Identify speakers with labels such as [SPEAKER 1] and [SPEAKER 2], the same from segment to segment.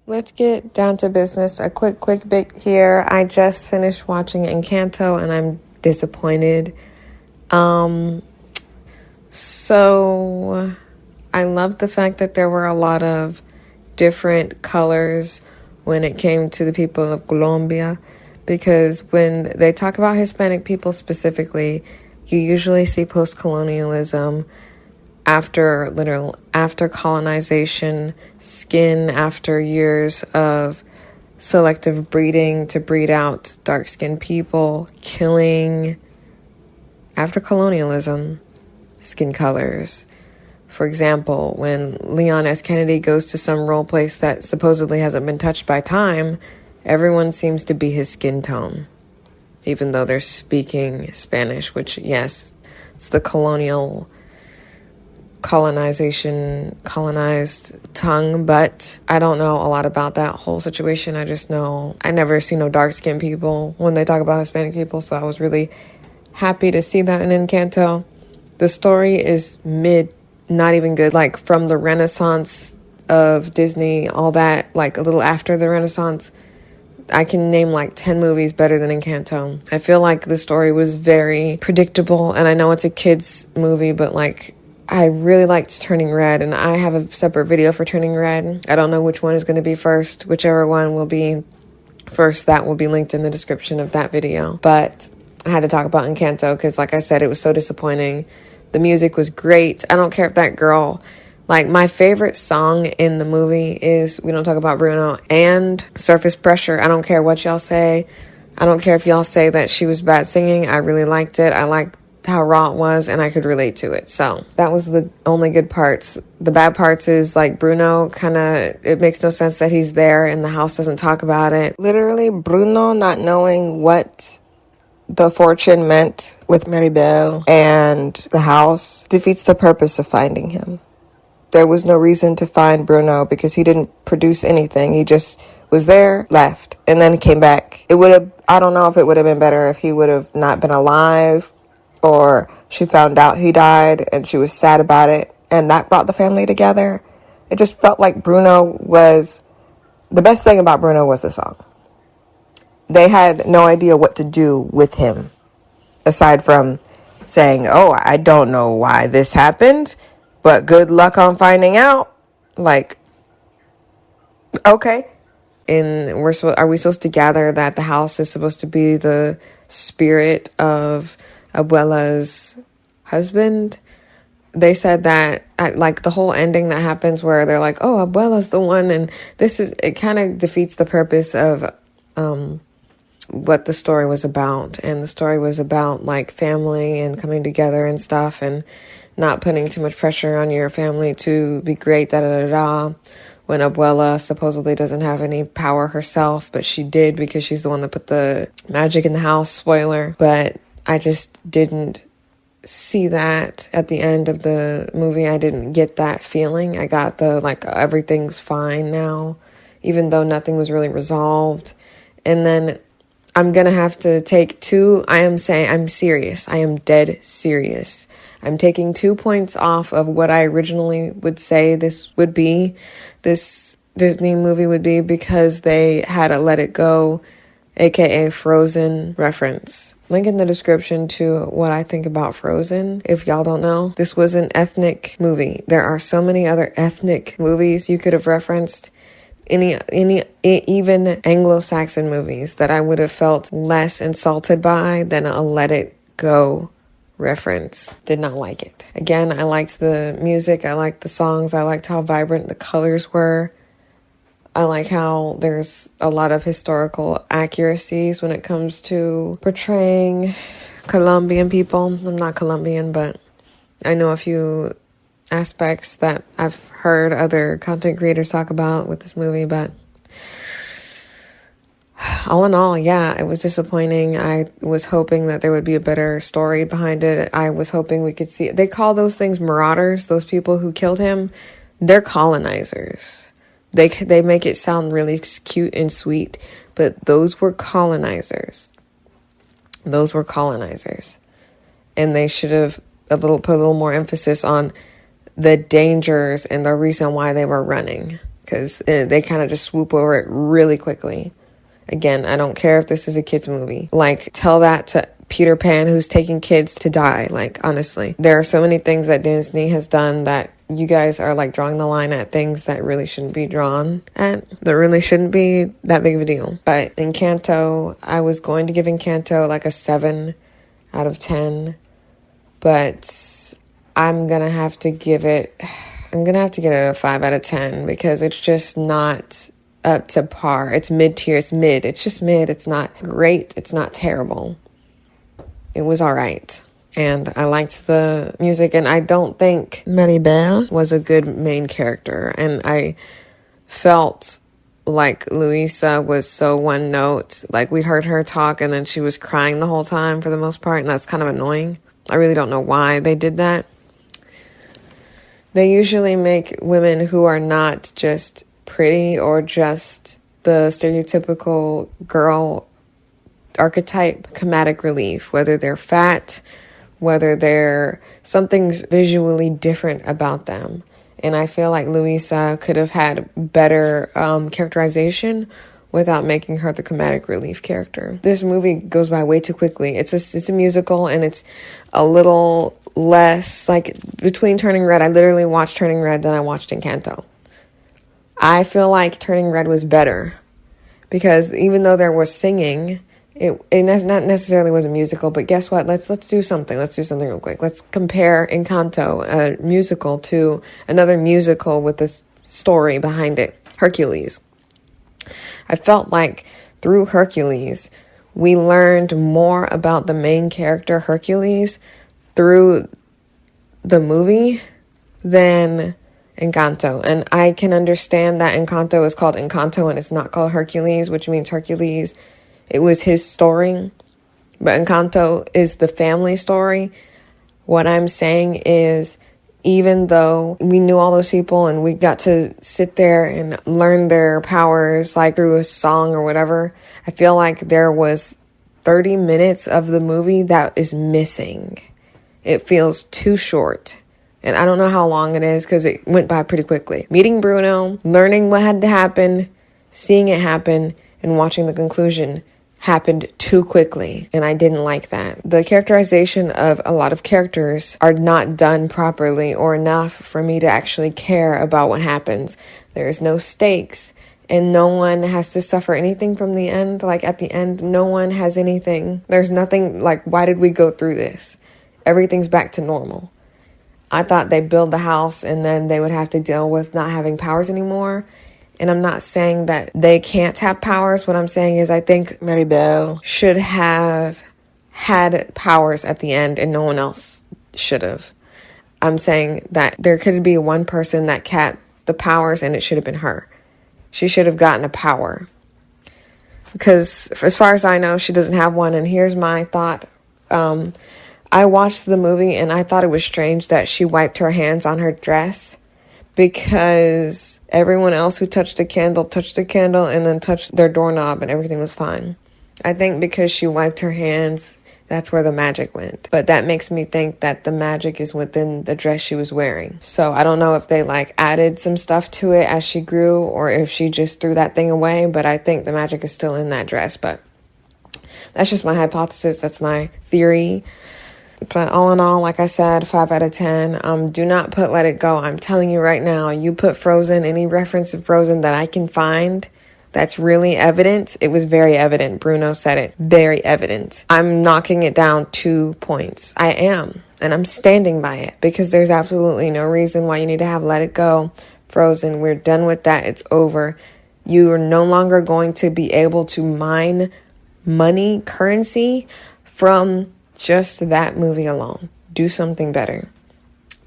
[SPEAKER 1] Let's get down to business. A quick bit here. I just finished watching Encanto and I'm disappointed. Um, so I loved the fact that there were a lot of different colors when it came to the people of Colombia, because when they talk about Hispanic people specifically, you usually see post-colonialism after colonization, skin after years of selective breeding to breed out dark-skinned people, killing after colonialism, skin colors. For example, when Leon S. Kennedy goes to some rural place that supposedly hasn't been touched by time, everyone seems to be his skin tone, even though they're speaking Spanish, which, yes, it's the colonized tongue, but I don't know a lot about that whole situation. I just know I never see no dark-skinned people when they talk about Hispanic people, so I was really happy to see that in Encanto. The story is not even good, like from the Renaissance of Disney, all that, like a little after the Renaissance. I can name like 10 movies better than Encanto. I feel like the story was very predictable, and I know it's a kid's movie, but like I really liked Turning Red, and I have a separate video for Turning Red. I don't know which one is going to be first. Whichever one will be first, that will be linked in the description of that video. But I had to talk about Encanto because, like I said, it was so disappointing. The music was great. I don't care if that girl... Like, my favorite song in the movie is We Don't Talk About Bruno and Surface Pressure. I don't care what y'all say. I don't care if y'all say that she was bad singing. I really liked it. I liked how raw it was, and I could relate to it. So that was the only good parts. The bad parts is, like, Bruno it makes no sense that he's there and the house doesn't talk about it. Literally, Bruno not knowing what the fortune meant with Maribel and the house defeats the purpose of finding him. There was no reason to find Bruno because he didn't produce anything. He just was there, left, and then came back. I don't know if it would have been better if he would have not been alive, or she found out he died and she was sad about it, and that brought the family together. It just felt like the best thing about Bruno was the song. They had no idea what to do with him, aside from saying, oh, I don't know why this happened, but good luck on finding out. Like, okay. And are we supposed to gather that the house is supposed to be the spirit of Abuela's husband? They said that, like, the whole ending that happens where they're like, oh, Abuela's the one, and it kind of defeats the purpose of what the story was about. And the story was about, like, family and coming together and stuff, and not putting too much pressure on your family to be great, da-da-da-da, when Abuela supposedly doesn't have any power herself, but she did because she's the one that put the magic in the house, spoiler. But I just didn't see that at the end of the movie. I didn't get that feeling. I got the, like, everything's fine now, even though nothing was really resolved. And then I'm gonna have to take I'm serious. I am dead serious. I'm taking 2 points off of what I originally would say this Disney movie would be, because they had a Let It Go, aka Frozen reference. Link in the description to what I think about Frozen. If y'all don't know, this was an ethnic movie. There are so many other ethnic movies you could have referenced. Even Anglo-Saxon movies that I would have felt less insulted by than a Let It Go reference. Did not like it. Again, I liked the music. I liked the songs. I liked how vibrant the colors were. I like how there's a lot of historical accuracies when it comes to portraying Colombian people. I'm not Colombian, but I know a few aspects that I've heard other content creators talk about with this movie, but all in all, yeah, it was disappointing. I was hoping that there would be a better story behind it. I was hoping we could see... They call those things marauders, those people who killed him. They're colonizers. They make it sound really cute and sweet, but those were colonizers. Those were colonizers. And they should have put a little more emphasis on the dangers and the reason why they were running. because they kind of just swoop over it really quickly. Again, I don't care if this is a kid's movie. Like, tell that to Peter Pan, who's taking kids to die. Like, honestly, there are so many things that Disney has done that you guys are like drawing the line at things that really shouldn't be drawn at, that really shouldn't be that big of a deal. But Encanto, I was going to give Encanto like a 7 out of 10, but I'm gonna have to give it a 5 out of 10 because it's just not up to par. It's mid-tier. It's mid. It's just mid. It's not great. It's not terrible. It was all right. And I liked the music, and I don't think Maribel was a good main character. And I felt like Luisa was so one note. Like, we heard her talk, and then she was crying the whole time for the most part, and that's kind of annoying. I really don't know why they did that. They usually make women who are not just pretty or just the stereotypical girl archetype comedic relief, whether they're fat, whether something's visually different about them. And I feel like Luisa could have had better characterization without making her the comedic relief character. This movie goes by way too quickly. It's a musical, and it's a little less, like, between Turning Red, I literally watched Turning Red, then I watched Encanto. I feel like Turning Red was better because even though there was singing, it not necessarily was a musical, but guess what? Let's do something. Let's do something real quick. Let's compare Encanto, a musical, to another musical with a story behind it, Hercules. I felt like through Hercules, we learned more about the main character, Hercules, through the movie than Encanto. And I can understand that Encanto is called Encanto and it's not called Hercules, which means Hercules, it was his story. But Encanto is the family story. What I'm saying is, even though we knew all those people and we got to sit there and learn their powers like through a song or whatever, I feel like there was 30 minutes of the movie that is missing. It feels too short. And I don't know how long it is because it went by pretty quickly. Meeting Bruno, learning what had to happen, seeing it happen, and watching the conclusion happened too quickly, and I didn't like that. The characterization of a lot of characters are not done properly or enough for me to actually care about what happens. There's no stakes, and no one has to suffer anything from the end. Like, at the end, no one has anything. There's nothing like, why did we go through this? Everything's back to normal. I thought they build the house and then they would have to deal with not having powers anymore. And I'm not saying that they can't have powers. What I'm saying is I think Maribel should have had powers at the end and no one else should have. I'm saying that there could be one person that kept the powers and it should have been her. She should have gotten a power. Because as far as I know, she doesn't have one. And here's my thought. I watched the movie and I thought it was strange that she wiped her hands on her dress, because everyone else who touched the candle and then touched their doorknob and everything was fine. I think because she wiped her hands, that's where the magic went. But that makes me think that the magic is within the dress she was wearing. So I don't know if they added some stuff to it as she grew or if she just threw that thing away, but I think the magic is still in that dress. But that's just my hypothesis. That's my theory. But all in all, like I said, 5 out of 10. Do not put Let It Go. I'm telling you right now, you put Frozen, any reference to Frozen that I can find that's really evident. It was very evident. Bruno said it. Very evident. I'm knocking it down 2 points. I am. And I'm standing by it because there's absolutely no reason why you need to have Let It Go. Frozen, we're done with that. It's over. You are no longer going to be able to mine money, currency from just that movie alone. Do something better.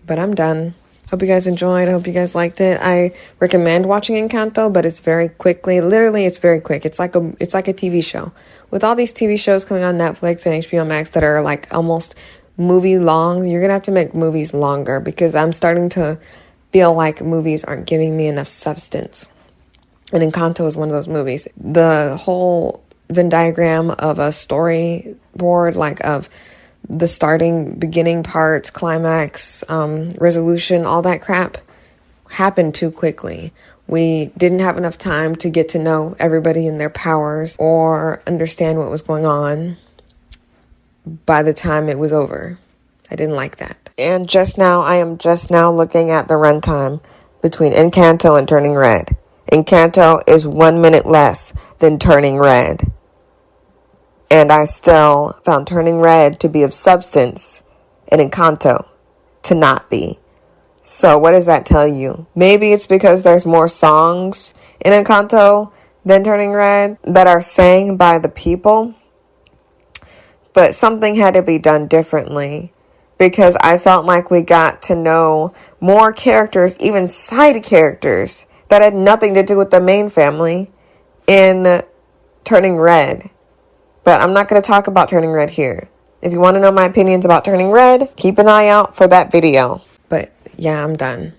[SPEAKER 1] But I'm done. Hope you guys enjoyed. I hope you guys liked it. I recommend watching Encanto, but it's very quickly. Literally, it's very quick. It's like a TV show. With all these TV shows coming on Netflix and HBO Max that are almost movie long, you're going to have to make movies longer because I'm starting to feel like movies aren't giving me enough substance. And Encanto is one of those movies. The whole Venn diagram of a storyboard, of the starting, beginning parts, climax, resolution, all that crap happened too quickly. We didn't have enough time to get to know everybody and their powers or understand what was going on by the time it was over. I didn't like that. And I am just now looking at the runtime between Encanto and Turning Red. Encanto is 1 minute less than Turning Red. And I still found Turning Red to be of substance and Encanto to not be. So what does that tell you? Maybe it's because there's more songs in Encanto than Turning Red that are sang by the people. But something had to be done differently because I felt like we got to know more characters, even side characters that had nothing to do with the main family in Turning Red. But I'm not going to talk about Turning Red here. If you want to know my opinions about Turning Red, keep an eye out for that video. But yeah, I'm done.